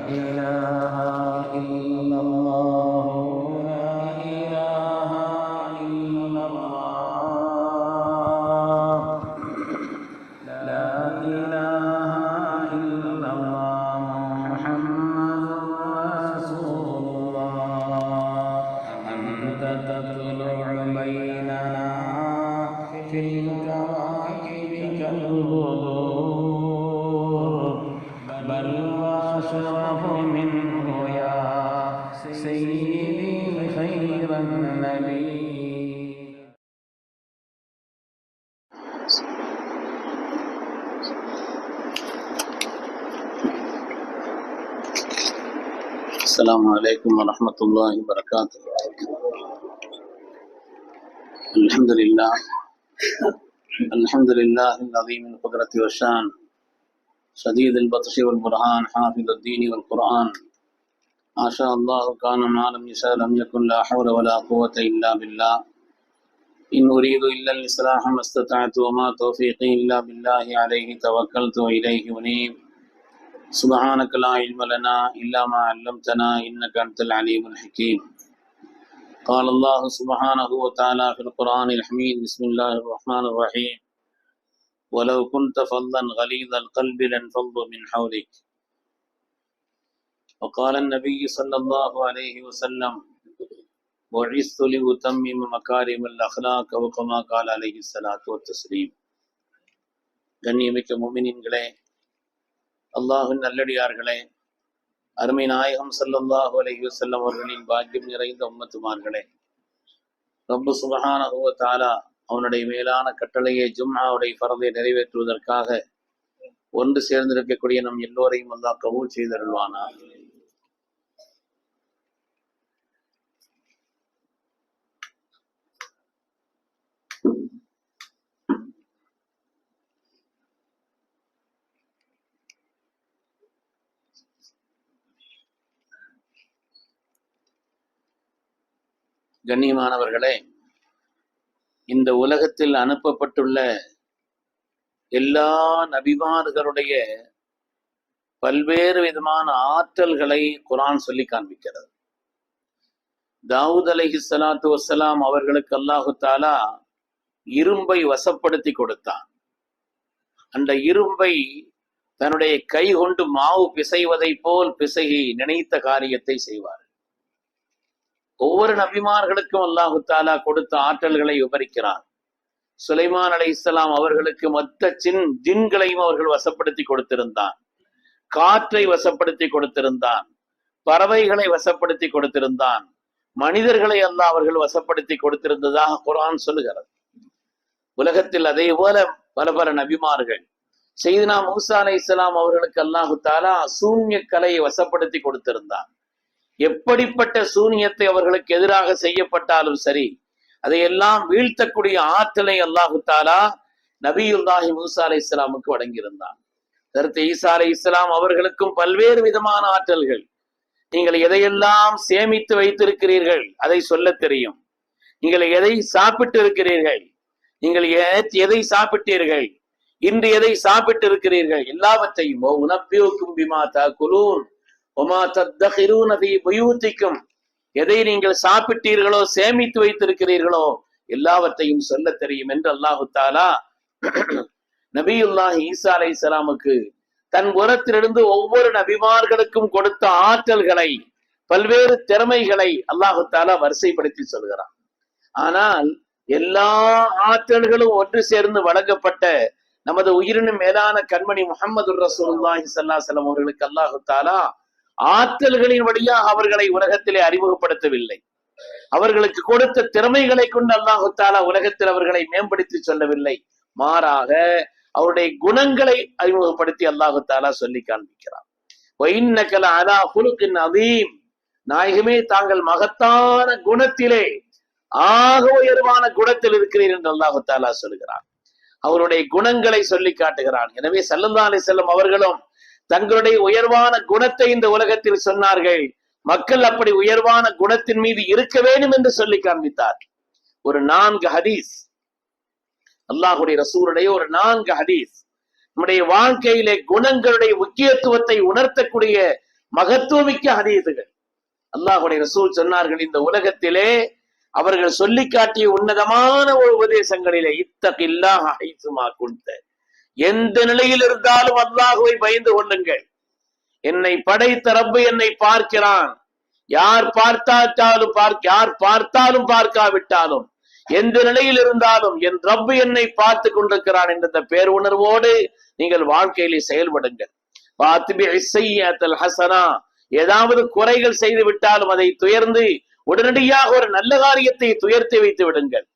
إله إلا الله لا إله إلا الله لا إله إلا الله محمد رسول الله أنت تطلع بيننا في الكواكب كالبدور بل وأشرف منه يا سيدي خير النبي. السلام عليكم ورحمة الله وبركاته. الحمد لله العظيم القدرة والشان شديد البطش والبرهان حافظ الدين والقرآن ما شاء الله كان ما لم يشاء لم يكن لا حول ولا قوة إلا بالله إن أريد إلا الإصلاح ما استطعت وما توفيقي إلا بالله عليه توكلت وإليه أنيب سبحانك لا علم لنا إلا ما علمتنا إنك أنت العليم الحكيم. قال الله سبحانه وتعالى في القرآن الحميد بسم الله الرحمن الرحيم ولو كنت فظا غليظ القلب لانفضوا من حولك. وقال النبي صلى الله عليه وسلم بعثت لأتمم مكارم الأخلاق وكما قال عليه الصلاة والتسليم. கண்ணியமிக்க முஃமினீன்களே, அல்லாஹ்வின் நல்லடியார்களே, அருமை நாயகம் ஸல்லல்லாஹு அலைஹி வஸல்லம் அவர்களின் பாக்கியம் நிறைந்த உம்மத்துமார்களே, ரப்பு சுப்ஹானஹு வ தஆலா அவனுடைய மேலான கட்டளையை ஜும்ஆவுடைய ஃபர்தை நிறைவேற்றுவதற்காக ஒன்று சேர்ந்திருக்கக்கூடிய நம் எல்லோரையும் அல்லாஹ் கபூல் செய்தருள்வானாக. கண்ணியமானவர்களே, இந்த உலகத்தில் அனுப்பப்பட்டுள்ள எல்லா நபிமார்களுடைய பல்வேறு விதமான ஆற்றல்களை குர்ஆன் சொல்லி காண்பிக்கிறது. தாவூத் அலைஹிஸ்ஸலாத்து வஸ்ஸலாம் அவர்களுக்கு அல்லாஹு தஆலா இரும்பை வசப்படுத்தி கொடுத்தான். அந்த இரும்பை தன்னுடைய கை கொண்டு மாவு பிசைவதை போல் பிசையை நினைத்த காரியத்தை செய்வார். ஒவ்வொரு நபிமார்களுக்கும் அல்லாஹு தஆலா கொடுத்த ஆற்றல்களை விவரிக்கிறார். சுலைமான் அலைஹிஸ்ஸலாம் அவர்களுக்கு மொத்த ஜின்களையும் அவர்கள் வசப்படுத்தி கொடுத்திருந்தான். காற்றை வசப்படுத்தி கொடுத்திருந்தான். பறவைகளை வசப்படுத்தி கொடுத்திருந்தான். மனிதர்களை அல்லாஹ் அவர்கள் வசப்படுத்தி கொடுத்திருந்ததாக குர்ஆன் சொல்லுகிறது. உலகத்தில் அதே போல பல பல நபிமார்கள், சையதுனா மூசா அலைஹிஸ்ஸலாம் அவர்களுக்கு அல்லாஹு தஆலா சூன்ய கலையை வசப்படுத்தி கொடுத்திருந்தான். எப்படிப்பட்ட சூனியத்தை அவர்களுக்கு எதிராக செய்யப்பட்டாலும் சரி, அதையெல்லாம் வீழ்த்தக்கூடிய ஆற்றலை அல்லாஹு தஆலா நபியுல்லாஹி மூசா அலைஹிஸ்ஸலாமுக்கு வழங்கியிருந்தான். ஹஜ்ரத் ஈசா அலைஹிஸ்ஸலாம் அவர்களுக்கும் பல்வேறு விதமான ஆற்றல்கள். நீங்கள் எதையெல்லாம் சேமித்து வைத்திருக்கிறீர்கள் அதை சொல்ல தெரியும். நீங்கள் எதை சாப்பிட்டு இருக்கிறீர்கள், நீங்கள் எதை சாப்பிட்டீர்கள், இன்று எதை சாப்பிட்டு இருக்கிறீர்கள், எல்லாவற்றையும் உனப்பியுக்கும் பிமா தஅகுலூன் வமா தத்தகிரூன ஃபீ புயூத்திக்கும், எதை நீங்கள் சாப்பிட்டீர்களோ சேமித்து வைத்திருக்கிறீர்களோ எல்லாவற்றையும் சொல்ல தெரியும் என்று அல்லாஹு தஆலா நபியுல்லாஹி ஈசா அலைஹிஸ்ஸலாமுக்கு தன் புறத்திலிருந்து ஒவ்வொரு நபிமார்களுக்கும் கொடுத்த ஆற்றல்களை, பல்வேறு திறமைகளை அல்லாஹு தஆலா வரிசைப்படுத்தி சொல்கிறான். ஆனால் எல்லா ஆற்றல்களும் ஒன்று சேர்ந்து வழங்கப்பட்ட நமது உயிரினும் மேலான கண்மணி முஹம்மதுர் ரசூலுல்லாஹி ஸல்லல்லாஹு அலைஹி வஸல்லம் அவர்களுக்கு அல்லாஹு தஆலா ஆற்றல்களின் வழியாக அவர்களை உலகத்திலே அறிமுகப்படுத்தவில்லை. அவர்களுக்கு கொடுத்த திறமைகளை கொண்டு அல்லாஹு தஆலா உலகத்தில் அவர்களை மேம்படுத்தி சொல்லவில்லை. மாறாக அவருடைய குணங்களை அறிமுகப்படுத்தி அல்லாஹு தஆலா சொல்லி காண்பிக்கிறார். வஇன்னக லஅலா குலுகின் அதீம், நாயகமே தாங்கள் மகத்தான குணத்திலே ஆக உயர்வான குணத்தில் இருக்கிறீர் என்று அல்லாஹு தஆலா சொல்கிறார். அவருடைய குணங்களை சொல்லி காட்டுகிறான். எனவே ஸல்லல்லாஹு அலைஹி வஸல்லம் அவர்களும் தங்களுடைய உயர்வான குணத்தை இந்த உலகத்தில் சொன்னார்கள். மக்கள் அப்படி உயர்வான குணத்தின் மீது இருக்க வேண்டும் என்று சொல்லி காண்பித்தார். ஒரு 4 ஹதீஸ், அல்லாஹுடைய ரசூலுடைய ஒரு 4 ஹதீஸ் நம்முடைய வாழ்க்கையிலே குணங்களுடைய முக்கியத்துவத்தை உணர்த்தக்கூடிய மகத்துவமிக்க ஹதீஸுகள். அல்லாஹ்வுடைய ரசூல் சொன்னார்கள், இந்த உலகத்திலே அவர்கள் சொல்லி காட்டிய உன்னதமான ஒரு உபதேசங்களிலே இத்தகில்லாஹ ஹைசுமா குன்த, எந்த நிலையில் இருந்தாலும் அல்லாஹ்வை பயந்து கொள்ளுங்கள். என்னை படைத்த ரப்பு என்னை பார்க்கிறான். யார் பார்த்தாலும் பார்க்காவிட்டாலும் எந்த நிலையில் இருந்தாலும் என் ரப்பு என்னை பார்த்து கொண்டிருக்கிறான் என்ற பேர் உணர்வோடு நீங்கள் வாழ்க்கையிலே செயல்படுங்கள். ஏதாவது குறைகள் செய்து விட்டாலும் அதை துயர்ந்து உடனடியாக ஒரு நல்ல காரியத்தை துயர்த்தி வைத்து விடுங்கள்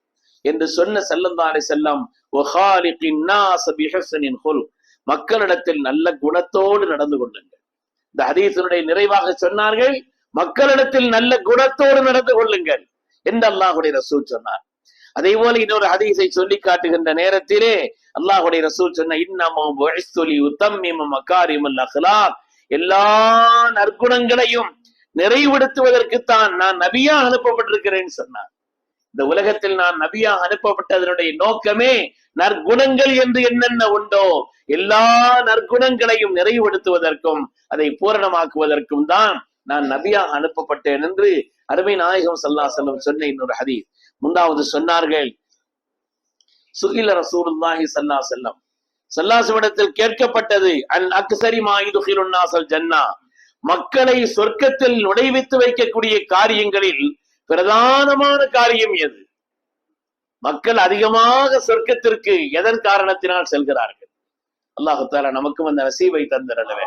என்று சொன்ன ஸல்லல்லாஹு அலைஹி வஸல்லம், மக்களிடத்தில் நல்ல குணத்தோடு நடந்து கொள்ளுங்கள். இந்த ஹதீஸினுடைய நிறைவாக சொன்னார்கள், மக்களிடத்தில் நல்ல குணத்தோடு நடந்து கொள்ளுங்கள் என்று அல்லாஹ்வுடைய ரசூல் சொன்னார். அதே போல இன்னொரு ஹதீஸை சொல்லி காட்டுகின்ற நேரத்திலே அல்லாஹ்வுடைய ரசூல் சொன்ன, இன்னமா புஇஸ்து லியுத்தம்மிம மகாரிமல் அக்லாக், எல்லா நற்குணங்களையும் நிறைவுபடுத்துவதற்குத்தான் நான் நபியா அனுப்பப்பட்டிருக்கிறேன் சொன்னார். இந்த உலகத்தில் நான் நபியா அனுப்பப்பட்டதனுடைய நோக்கமே நற்குணங்கள் என்று என்னென்ன உண்டோ எல்லா நற்குணங்களையும் நிறைவுபடுத்துவதற்கும் அதை பூரணமாக்குவதற்கும் தான் நான் நபியா அனுப்பப்பட்டேன் என்று அருமை நாயகம் ஸல்லல்லாஹு அலைஹி வஸல்லம் சொன்ன இன்னொரு ஹதீஸ். முந்தாவது சொன்னார்கள், சுகில ரசூலுல்லாஹி ஸல்லல்லாஹு அலைஹி வஸல்லம், ஸல்லல்லாஹு அலைஹி வஸல்லம் கேட்கப்பட்டது, அன் அக்ஸரி மா யுதுகிலுன் நாஸல் ஜன்னா, மக்களை சொர்க்கத்தில் நுழைவித்து வைக்கக்கூடிய காரியங்களில் பிரதானமான காரியம் எது? மக்கள் அதிகமாக சொர்க்கத்திற்கு எதன் காரணத்தினால் செல்கிறார்கள்? அல்லாஹு தஆலா நமக்கும் அந்த நசீபை தந்திரவே.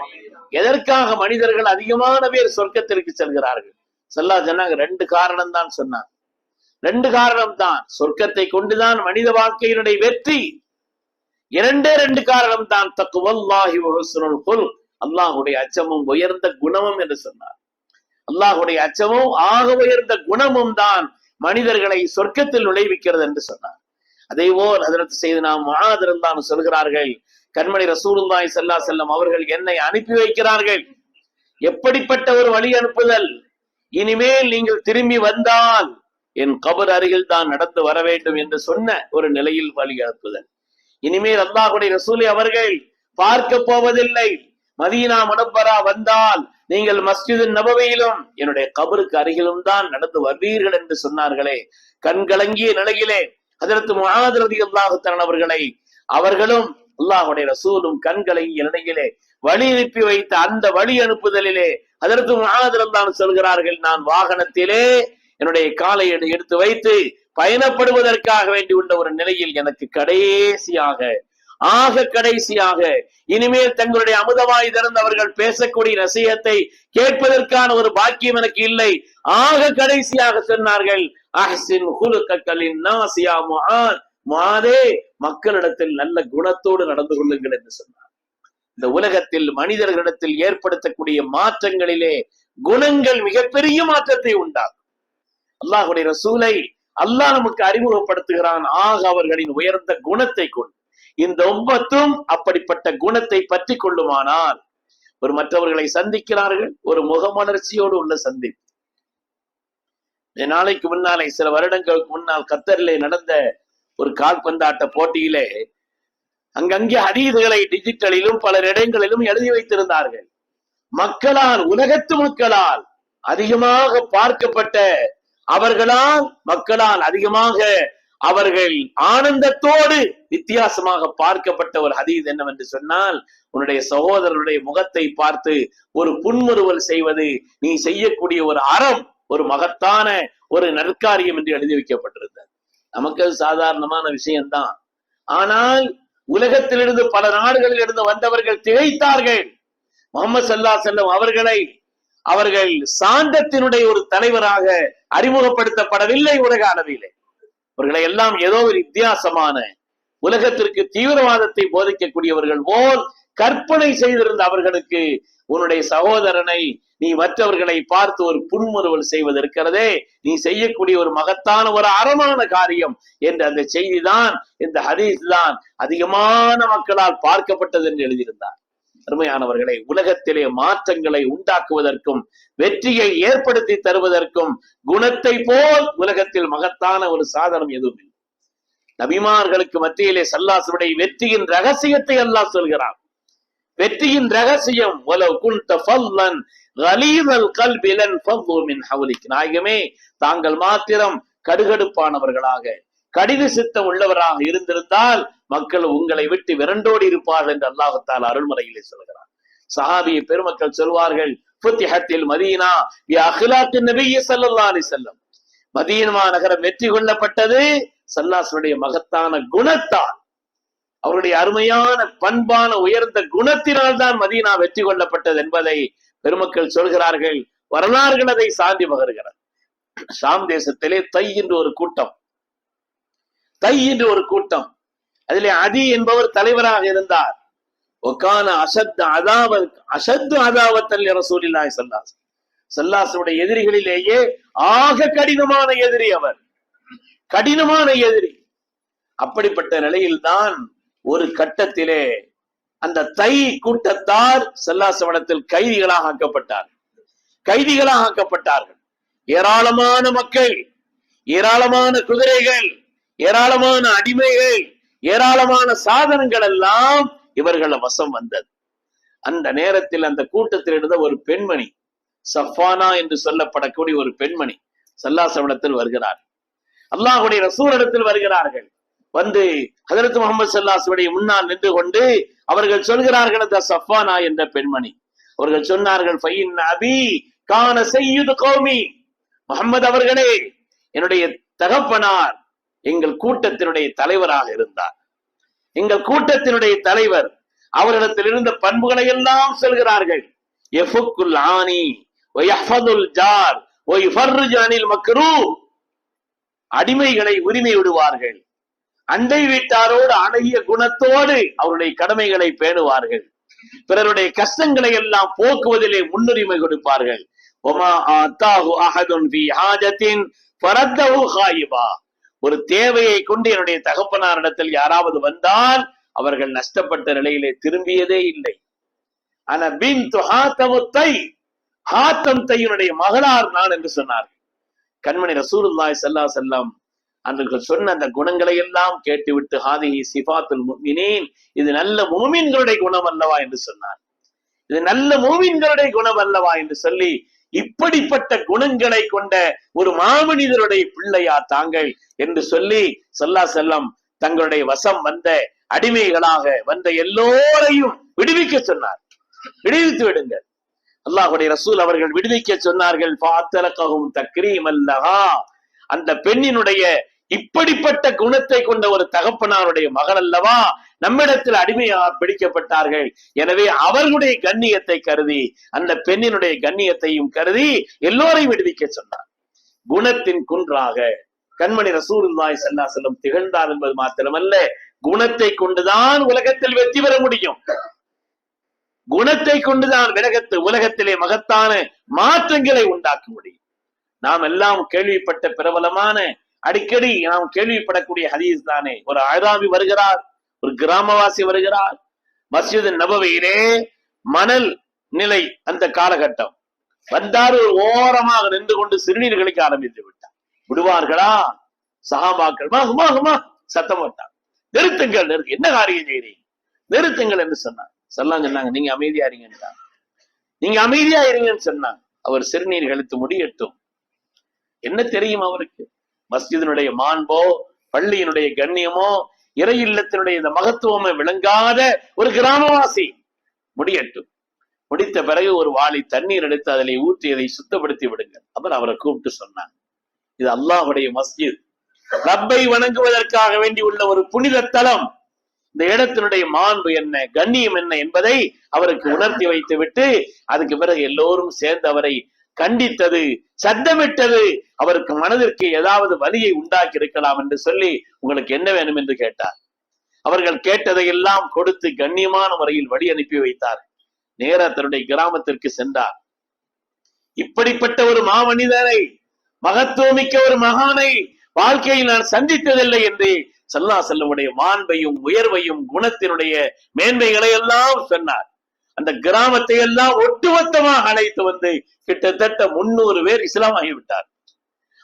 எதற்காக மனிதர்கள் அதிகமான பேர் சொர்க்கத்திற்கு செல்கிறார்கள்? ஸல்லல்லாஹு சொன்னாங்க, 2 காரணம் தான் சொன்னாங்க. 2 காரணம் தான். சொர்க்கத்தை கொண்டுதான் மனித வாழ்க்கையினுடைய வெற்றி. 2 காரணம் தான். தக்வல்லாஹி வ ஹுஸ்னுல் குல்க், அல்லாஹ்வுடைய அச்சமும் உயர்ந்த குணமும் என்று சொன்னார். அல்லாஹ்வுடைய அச்சமும் ஆக உயர்ந்த குணமும் தான் மனிதர்களை சொர்க்கத்தில் நுழைவிக்கிறது என்று சொன்னார். அதே போல் ஹஜ்ரத் ஸையதுனா முஆத் ரலியல்லாஹு சொல்கிறார்கள், கண்மணி ரசூலுல்லாஹி ஸல்லல்லாஹு அலைஹி வஸல்லம் அவர்கள் என்னை அனுப்பி வைக்கிறார்கள். எப்படிப்பட்ட ஒரு வழி அனுப்புதல்! இனிமேல் நீங்கள் திரும்பி வந்தால் என் கபர் அருகில் தான் நடந்து வர வேண்டும் என்று சொன்ன ஒரு நிலையில் வழி அனுப்புதல். இனிமேல் அல்லாஹ்வுடைய ரசூலை அவர்கள் பார்க்க போவதில்லை. மதீனா முனவ்வரா வந்தால் நீங்கள் மஸ்ஜிது நபவியிலும் என்னுடைய கபருக்கு அருகிலும் தான் நடந்து வருவீர்கள் என்று சொன்னார்களே. கண்கலங்கிய நிலையிலே ஹஜ்ரத் முஆத் ரலியல்லாஹு தஆலா அவர்களை அவர்களும் அல்லாஹ்வுடைய ரசூலும் கண்கலங்கிய நிலையிலே வழி அனுப்பி வைத்த அந்த வழி அனுப்புதலிலே ஹஜ்ரத் முஆத் ரலியல்லாஹு சொல்கிறார்கள், நான் வாகனத்திலே என்னுடைய காலை எடுத்து வைத்து பயணப்படுவதற்காக வேண்டி உள்ள ஒரு நிலையில் எனக்கு கடைசியாக இனிமேல் தங்களுடைய அமுதமாய் திறந்து அவர்கள் பேசக்கூடிய நசீஹத்தை கேட்பதற்கான ஒரு பாக்கியம் எனக்கு இல்லை. ஆக கடைசியாக சொன்னார்கள், அஹ்சின் குலுகக லின்னாஸ் யா முஆத், முஆதே மக்களிடத்தில் நல்ல குணத்தோடு நடந்து கொள்ளுங்கள் என்று சொன்னார். இந்த உலகத்தில் மனிதர்களிடத்தில் ஏற்படுத்தக்கூடிய மாற்றங்களிலே குணங்கள் மிகப்பெரிய மாற்றத்தை உண்டாகும். அல்லாஹ்வுடைய ரசூலை அல்லாஹ் நமக்கு அறிமுகப்படுத்துகிறான். ஆக அவர்களின் உயர்ந்த குணத்தை கொண்டு இந்த உம்மத்தும் அப்படிப்பட்ட குணத்தை பற்றி கொள்ளுமானால் ஒரு மற்றவர்களை சந்திக்கிறார்கள், ஒரு முகமலர்ச்சியோடு உள்ள சந்திப்பு. நாளைக்கு முன்னாலே சில வருடங்களுக்கு முன்னால் கத்தரிலே நடந்த ஒரு கால்பந்தாட்ட போட்டியிலே அங்கங்கே ஹதீதுகளை டிஜிட்டலிலும் பல இடங்களிலும் எழுதி வைத்திருந்தார்கள். உலகத்து மக்களால் அதிகமாக பார்க்கப்பட்ட மக்களால் அதிகமாக அவர்கள் ஆனந்தத்தோடு வித்தியாசமாக பார்க்கப்பட்ட ஒரு ஹதீஸ் என்னவென்று சொன்னால், உன்னுடைய சகோதரனுடைய முகத்தை பார்த்து ஒரு புன்முறுவல் செய்வது நீ செய்யக்கூடிய ஒரு அறம், ஒரு மகத்தான ஒரு நற்காரியம் என்று எழுதி வைக்கப்பட்டிருந்தது. நமக்கு அது சாதாரணமான விஷயம்தான். ஆனால் உலகத்திலிருந்து பல நாடுகளில் இருந்து வந்தவர்கள் திகைத்தார்கள். முஹம்மது ஸல்லல்லாஹு அலைஹி வஸல்லம் அவர்கள் சாந்தத்தினுடைய ஒரு தலைவராக அறிமுகப்படுத்தப்படவில்லை உலக அளவிலே. அவர்களை எல்லாம் ஏதோ ஒரு வித்தியாசமான உலகத்திற்கு தீவிரவாதத்தை போதிக்கக்கூடியவர்கள் போல் கற்பனை செய்திருந்த அவர்களுக்கு உன்னுடைய சகோதரனை நீ மற்றவர்களை பார்த்து ஒரு புன்முறுவல் செய்வது இருக்கிறதே, நீ செய்யக்கூடிய ஒரு மகத்தான ஒரு அறமான காரியம் என்ற அந்த செய்தி தான், இந்த ஹதீஸ் தான் அதிகமான மக்களால் பார்க்கப்பட்டது என்று எழுதியிருந்தார். அருமையானவர்களை, உலகத்திலே மாற்றங்களை உண்டாக்குவதற்கும் வெற்றியை ஏற்படுத்தி தருவதற்கும் குணத்தை போல் உலகத்தில் மகத்தான ஒரு சாதனம் எதுவும் இல்லை. நபிமார்களுக்கு மத்தியிலே ஸல்லல்லாஹு வெற்றியின் ரகசியத்தை அல்லாஹ் சொல்கிறான். வெற்றியின் ரகசியம் வலவ் குன்த ஃபல்லன் கலீதல் கல்பி லன்ஃபது மின் ஹவ்லிக். நாயகமே, தாங்கள் மாத்திரம் கடுகடுப்பானவர்களாக கடின சித்தம் உள்ளவராக இருந்திருந்தால் மக்கள் உங்களை விட்டு விரண்டோடி இருப்பார்கள் என்று அல்லாஹ் தஆலா அருள்மறையிலே சொல்கிறார். சஹாபி பெருமக்கள் சொல்வார்கள், ஃபுத்திஹத்தில் மதீனா பி அக்லாக்கின் நபி ஸல்லல்லாஹு அலைஹி வஸல்லம். மதீனா நகரம் வெற்றி கொள்ளப்பட்டது ஸல்லல்லாஹுடைய மகத்தான குணத்தால், அவருடைய அருமையான பண்பான உயர்ந்த குணத்தினால் தான் மதீனா வெற்றி கொள்ளப்பட்டது என்பதை பெருமக்கள் சொல்கிறார்கள். வரலாறுகள் அதை சாந்தி பகர்கிறது. ஷாம் தேசத்திலே தை என்று ஒரு கூட்டம், அதிலே அதி என்பவர் தலைவராக இருந்தார். ஒக்கான அஷத்து அதாவத்தல் ரசூலில்லாஹி ஸல்லல்லாஹு அலைஹி வஸல்லம். எதிரிகளிலேயே ஆக கடினமான எதிரி அவர், கடினமான எதிரி. அப்படிப்பட்ட நிலையில்தான் ஒரு கட்டத்திலே அந்த தை கூட்டத்தார் ஸல்லல்லாஹு கைதிகளாக ஆக்கப்பட்டார்கள். ஏராளமான மக்கள், ஏராளமான குதிரைகள், ஏராளமான அடிமைகள், ஏராளமான சாதனங்கள் எல்லாம் இவர்கள் வசம் வந்தது. அந்த நேரத்தில் அந்த கூட்டத்தில் இருந்த ஒரு பெண்மணி, சஃபானா என்று சொல்லப்படக்கூடிய ஒரு பெண்மணி ஸல்லல்லாஹு வருகிறார். அல்லாஹ்வுடைய ரசூலிடத்தில் வருகிறார்கள். வந்து ஹஜ்ரத் முஹம்மது ஸல்லல்லாஹு முன்னால் நின்று கொண்டு அவர்கள் சொல்கிறார்கள், அந்த சஃபானா என்ற பெண்மணி அவர்கள் சொன்னார்கள், ஃபைன் அபி கான சய்யிது கௌமி. முஹம்மது அவர்களே, என்னுடைய தகப்பனார் எங்கள் கூட்டத்தினுடைய தலைவராக இருந்தார். எங்கள் கூட்டத்தினுடைய தலைவர். அவரிடத்தில் இருந்த பண்புகளை எல்லாம் சொல்கிறார்கள். யஃபுக்குல் ஆனி வயஹ்ஃபதுல் ஜார் வயுஃபர்ரிஜு அனில் மக்ரூஹ். அடிமைகளை உரிமை விடுவார்கள். அண்டை வீட்டாரோடு அழகிய குணத்தோடு அவருடைய கடமைகளை பேணுவார்கள். பிறருடைய கஷ்டங்களை எல்லாம் போக்குவதிலே முன்னுரிமை கொடுப்பார்கள். ஒமா ஆத்தாஹு அஹதுன் ஃபீ ஹாஜத்தின் ஃபரத்தஹு காயிபா. ஒரு தேவையை கொண்டு என்னுடைய தகப்பனாரிடத்தில் யாராவது வந்தால் அவர்கள் நஷ்டப்பட்ட நிலையிலே திரும்பியதே இல்லை. ஆனா பின்து ஹாத்தமு தை, ஹாத்தம் தையினுடைய மகளார் நான் என்று சொன்னார். கண்மணி ரசூலுல்லாஹி ஸல்லல்லாஹு அலைஹி வஸல்லம் அன்றைக்கு சொன்ன அந்த குணங்களை எல்லாம் கேட்டுவிட்டு, ஹாதிஹி சிஃபாத்துல் முஃமினீன், இது நல்ல முஃமின்களுடைய குணம் அல்லவா என்று சொன்னார். இது நல்ல முஃமின்களுடைய குணம் அல்லவா என்று சொல்லி, இப்படிப்பட்ட குணங்களை கொண்ட ஒரு மாமனிதருடைய பிள்ளையா தாங்கள் என்று சொல்லி ஸல்லல்லாஹு அலைஹி வஸல்லம் தங்களுடைய வசம் வந்த அடிமைகளாக வந்த எல்லோரையும் விடுவிக்க சொன்னார். விடுவித்து விடுங்கள். அல்லாஹ்வுடைய ரசூல் அவர்கள் விடுவிக்க சொன்னார்கள். ஃபாத்தலகஹும் தக்ரீமன் லஹா. அந்த பெண்ணினுடைய இப்படிப்பட்ட குணத்தை கொண்ட ஒரு தகப்பனாருடைய மகள் அல்லவா நம்மிடத்தில் அடிமையாக பிடிக்கப்பட்டார்கள். எனவே அவர்களுடைய கண்ணியத்தை கருதி, அந்த பெண்ணினுடைய கண்ணியத்தையும் கருதி எல்லோரையும் விடுவிக்க சொன்னார். குணத்தின் குன்றாக கண்மணி ரசூலுல்லாஹி ஸல்லல்லாஹு அலைஹி வஸல்லம் திகழ்ந்தார் என்பது மாத்திரமல்ல, குணத்தை கொண்டுதான் உலகத்தில் வெற்றி பெற முடியும். குணத்தை கொண்டுதான் உலகத்திலே மகத்தான மாற்றங்களை உண்டாக்க முடியும். நாம் எல்லாம் கேள்விப்பட்ட பிரபலமான, அடிக்கடி நாம் கேள்விப்படக்கூடிய ஹதீஸ் தானே. ஒரு அழாவி வருகிறார், ஒரு கிராமவாசி வருகிறார். மஸ்ஜித் நபவியிலே மணல் நிலை அந்த காலகட்டம் வந்தார். ஒரு ஓரமாக நின்று கொண்டு சிறுநீர் கழிக்க ஆரம்பித்து விட்டார். விடுவார்களா சஹாபாக்கள்? சத்தம் போட்டார், நிறுத்துங்கள், என்ன காரியம் செய்றீங்க, நிறுத்துங்கள் என்று சொன்னார். சொன்னாங்க, நீங்க அமைதியா இருங்கன்றாங்க. நீங்க அமைதியா இருங்கன்னு சொன்னாங்க. அவர் சிறுநீர் கழித்து முடியட்டும். என்ன தெரியும் அவருக்கு? மஸ்ஜிதினுடைய மாண்போ, பள்ளியினுடைய கண்ணியமோ, இறை இல்லத்தினுடைய இந்த மகத்துவமே விளங்காத ஒரு கிராமவாசி. முடியட்டும். முடித்த பிறகு ஒரு வாளி தண்ணீர் எடுத்து அதிலே ஊற்றி அதை சுத்தப்படுத்தி விடுங்கள். அப்புறம் அவரை கூப்பிட்டு சொன்னாங்க, இது அல்லாஹ்வுடைய மஸ்ஜித், ரப்பை வணங்குவதற்காக வேண்டி உள்ள ஒரு புனித தலம். இந்த இடத்தினுடைய மாண்பு என்ன, கண்ணியம் என்ன என்பதை அவருக்கு உணர்த்தி வைத்து விட்டு, அதுக்கு பிறகு எல்லோரும் சேர்ந்து அவரை கண்டித்தது, சத்தமிட்டது அவருக்கு மனதிற்கு ஏதாவது வலியை உண்டாக்கி இருக்கலாம் என்று சொல்லி, உங்களுக்கு என்ன வேணும் என்று கேட்டார். அவர்கள் கேட்டதை எல்லாம் கொடுத்து கண்ணியமான முறையில் வழி அனுப்பி வைத்தார். நேர தன்னுடைய கிராமத்திற்கு சென்றார். இப்படிப்பட்ட ஒரு மாமனிதரை, மகத்துவமிக்க ஒரு மகானை வாழ்க்கையில் நான் சந்தித்ததில்லை என்று ஸல்லல்லாஹு அலைஹி வஸல்லம் மாண்பையும் உயர்வையும் குணத்தினுடைய மேன்மைகளை எல்லாம் சொன்னார். அந்த கிராமத்தை எல்லாம் ஒட்டுமொத்தமாக அழைத்து வந்து கிட்டத்தட்ட 300 பேர் இஸ்லாம் ஆகிவிட்டார்.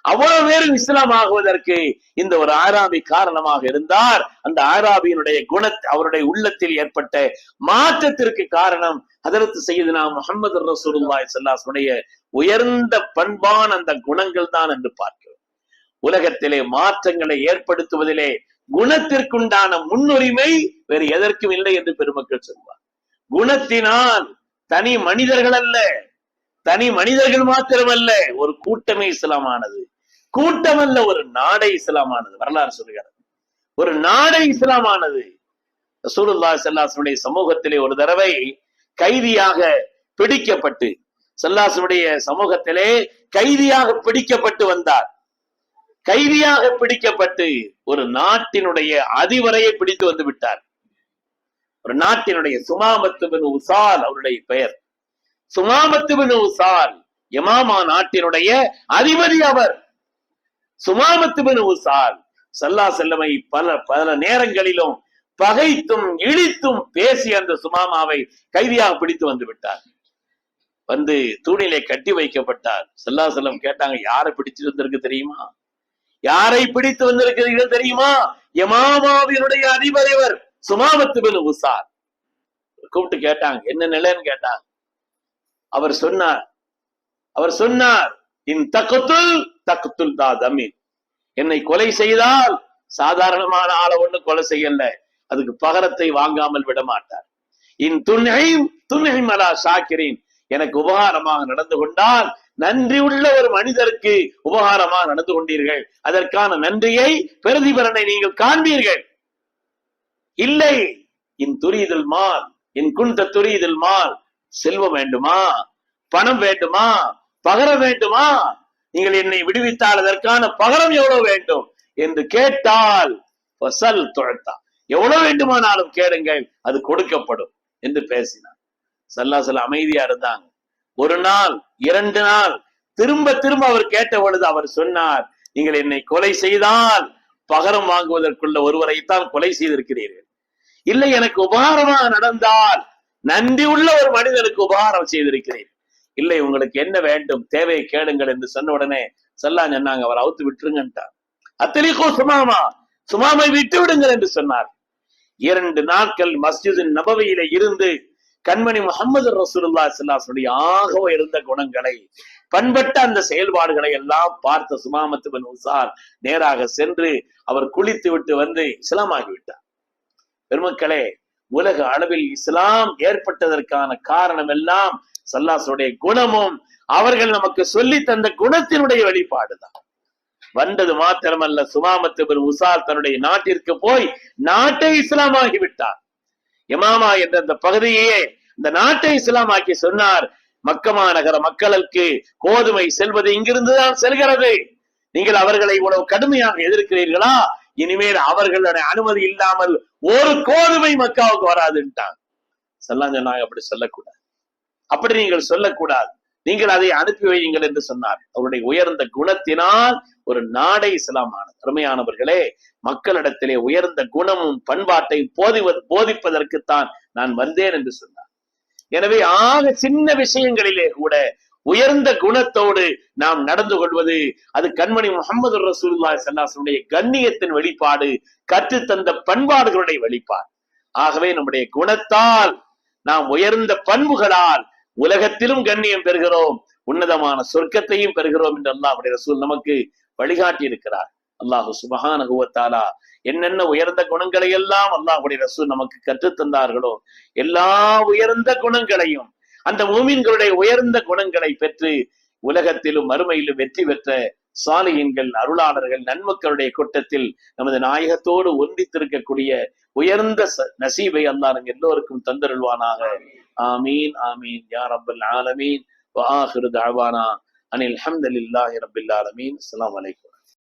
அவ்வளவு பேரும் இஸ்லாம் ஆகுவதற்கு இந்த ஒரு ஆராபி காரணமாக இருந்தார். அந்த ஆராபியினுடைய அவருடைய உள்ளத்தில் ஏற்பட்ட மாற்றத்திற்கு காரணம் ஹதரத் சய்யிதுனா முஹம்மது ரசூலுல்லாஹி ஸல்லல்லாஹு அலைஹி வஸல்லம் உயர்ந்த பண்பான அந்த குணங்கள் தான் என்று பார்க்கிறோம். உலகத்திலே மாற்றங்களை ஏற்படுத்துவதிலே குணத்திற்குண்டான முன்னுரிமை வேறு எதற்கும் இல்லை என்று பெருமக்கள் சொல்வார். குணத்தினால் தனி மனிதர்கள் அல்ல, தனி மனிதர்கள் மாத்திரமல்ல, ஒரு கூட்டமே இஸ்லாமானது. கூட்டம் அல்ல, ஒரு நாடே இஸ்லாமானது. வரலாறு சொல்லுகிறது, ஒரு நாடே இஸ்லாமானது. ரசூலுல்லாஹி ஸல்லல்லாஹு அலைஹி வஸல்லம் சமூகத்திலே ஒரு தடவை கைதியாக பிடிக்கப்பட்டு, ஸல்லல்லாஹு அலைஹி வஸல்லம் சமூகத்திலே கைதியாக பிடிக்கப்பட்டு வந்தார். கைதியாக பிடிக்கப்பட்டு ஒரு நாட்டினுடைய அதிபரையை பிடித்து வந்து விட்டார். ஒரு நாட்டினுடைய சுமாமத்து பின் உசால் அவருடைய பெயர். சுமாமத்து பின் உசால் யமாமா நாட்டினுடைய அதிபதி அவர். சுமாமத்து பின் உசால் ஸல்லல்லாஹு அலைஹி வஸல்லம் பல நேரங்களிலும் பகைத்தும் இழித்தும் பேசி அந்த சுமாமாவை கைதியாக பிடித்து வந்து விட்டார். வந்து தூணிலே கட்டி வைக்கப்பட்டார். ஸல்லல்லாஹு அலைஹி வஸல்லம் கேட்டாங்க, யாரை பிடிச்சிட்டு வந்திருக்கு தெரியுமா? யாரை பிடித்து வந்திருக்கிறீர்கள் தெரியுமா? யமாமாவினுடைய அதிபர் இவர் சுமாமத்து பின் உசால். கூப்பிட்டு கேட்டாங்க, என்ன நிலைன்னு கேட்டாங்க. அவர் சொன்னார் இன் தக்துல் தக்துல் தாதமின், என்னை கொலை செய்தால் சாதாரணமான ஆளை ஒண்ணு கொலை செய்யல, அதுக்கு பகரத்தை வாங்காமல் விட மாட்டார். இன் துன்ஹிம் அலா ஷாக்கிரின், எனக்கு உபகாரமாக நடந்து கொண்டால், நன்றி உள்ள ஒரு மனிதருக்கு உபகாரமாக நடந்து கொண்டீர்கள், அதற்கான நன்றியை பிரதிபலனை நீங்கள் காண்பீர்கள். இல்லை இன் துரீதுல் மால், இன் குன்த துரீதுல் மால், செல்வம் வேண்டுமா, பணம் வேண்டுமா, பகரம் வேண்டுமா, நீங்கள் என்னை விடுவித்தால் அதற்கான பகரம் எவ்வளவு வேண்டும் என்று கேட்டால் எவ்வளவு வேண்டுமானாலும் கேளுங்கள், அது கொடுக்கப்படும் என்று பேசினார். ஸல்லல்லாஹு அலைஹி வஸல்லம் அமைதியா இருந்தாங்க. ஒரு நாள், 2 நாள், திரும்ப திரும்ப அவர் கேட்ட பொழுது அவர் சொன்னார், நீங்கள் என்னை கொலை செய்தால் பகரம் வாங்குவதற்குள்ள ஒருவரைத்தான் கொலை செய்திருக்கிறீர்கள். இல்லை, எனக்கு உபகாரமாக நடந்தால் நன்றி உள்ள ஒரு மனிதனுக்கு உபகாரம் செய்திருக்கிறீர்கள். இல்லை, உங்களுக்கு என்ன வேண்டும், தேவையை கேளுங்கள் என்று சொன்ன உடனே ஸல்லல்லாஹு சொன்னாங்க, அவர் அவுத்து விட்டுருங்கன்ட்டார். அத்தலிகோ சுமாமா, சுமாமை விட்டு விடுங்கள் என்று சொன்னார். 2 நாட்கள் மஸ்ஜித் நபவியில இருந்து கண்மணி முஹம்மது ரசூலுல்லாஹி ஸல்லல்லாஹு அலைஹி வஸல்லம் ஆக உயர்ந்த குணங்களை, பண்பட்ட அந்த செயல்பாடுகளை எல்லாம் பார்த்த சுமாமத்து பின் உசால் நேராக சென்று அவர் குளித்து விட்டு வந்து இஸ்லாமாகிவிட்டார். பெருமக்களே, உலக அளவில் இஸ்லாம் ஏற்பட்டதற்கான காரணம் எல்லாம் ஸல்லல்லாஹுடைய குணமும் அவர்கள் நமக்கு சொல்லி தந்த குணத்தினுடைய வெளிப்பாடுதான். வந்தது மாத்திரமல்ல, சுமாமத்து பின் உசால் தன்னுடைய நாட்டிற்கு போய் நாட்டை இஸ்லாமாகிவிட்டார். யமாமா என்ற அந்த பகுதியே இந்த நாட்டை இஸ்லாமாக்கி சொன்னார், மக்கமா நகர மக்களுக்கு கோதுமை செல்வது இங்கிருந்துதான் செல்கிறது, நீங்கள் அவர்களை இவ்வளவு கடுமையாக எதிர்க்கிறீர்களா, இனிமேல் அவர்களுடைய அனுமதி இல்லாமல் ஒரு கோதுமை மக்காவுக்கு வராதுன்ட்டாங்க. சொன்னாங்க, அப்படி சொல்லக்கூடாது, அப்படி நீங்கள் சொல்லக்கூடாது, நீங்கள் அதை அனுப்பி வையுங்கள் என்று சொன்னார். அவருடைய உயர்ந்த குணத்தினால் ஒரு நாடை இஸ்லாமானது. அருமையானவர்களே, மக்களிடத்திலே உயர்ந்த குணமும் பண்பாட்டை போதிப்பதற்குத்தான் நான் வந்தேன் என்று சொன்னார். எனவே ஆக சின்ன விஷயங்களிலே கூட உயர்ந்த குணத்தோடு நாம் நடந்து கொள்வது, அது கண்மணி முஹம்மது ரசூலுல்லாஹி ஸல்லல்லாஹு அலைஹி வஸல்லம் கண்ணியத்தின் வெளிப்பாடு, கற்றுத்தந்த பண்பாடுகளுடைய வெளிப்பாடு. ஆகவே நம்முடைய குணத்தால், நாம் உயர்ந்த பண்புகளால் உலகத்திலும் கண்ணியம் பெறுகிறோம், உன்னதமான சொர்க்கத்தையும் பெறுகிறோம் என்று அல்லாஹ்வுடைய ரசூல் நமக்கு வழிகாட்டி இருக்கிறார். அல்லாஹு சுப்ஹானஹு வ தஆலா என்னென்ன உயர்ந்த குணங்களை எல்லாம் அல்லாஹ்வுடைய ரசூல் நமக்கு கற்றுத் தந்தார்களோ, எல்லா உயர்ந்த குணங்களையும், அந்த மூமின்களுடைய உயர்ந்த குணங்களை பெற்று உலகத்திலும் மறுமையிலும் வெற்றி பெற்ற சாலிஹீன்கள், அருளாளர்கள், நன்மக்களுடைய கூட்டத்தில் நமது நாயகத்தோடு ஒன்றித்திருக்கக்கூடிய உயர்ந்த நசீபை அல்லாஹ் நம் எல்லோருக்கும் தந்தருள்வானாக. ஆமீன் ஆமீன் யா ரப்பல் ஆலமீன். வ ஆகிரு தஅவானா அனில் ஹம்துலில்லாஹி ரப்பில் ஆலமீன். அஸ்ஸலாமு அலைக்கும்.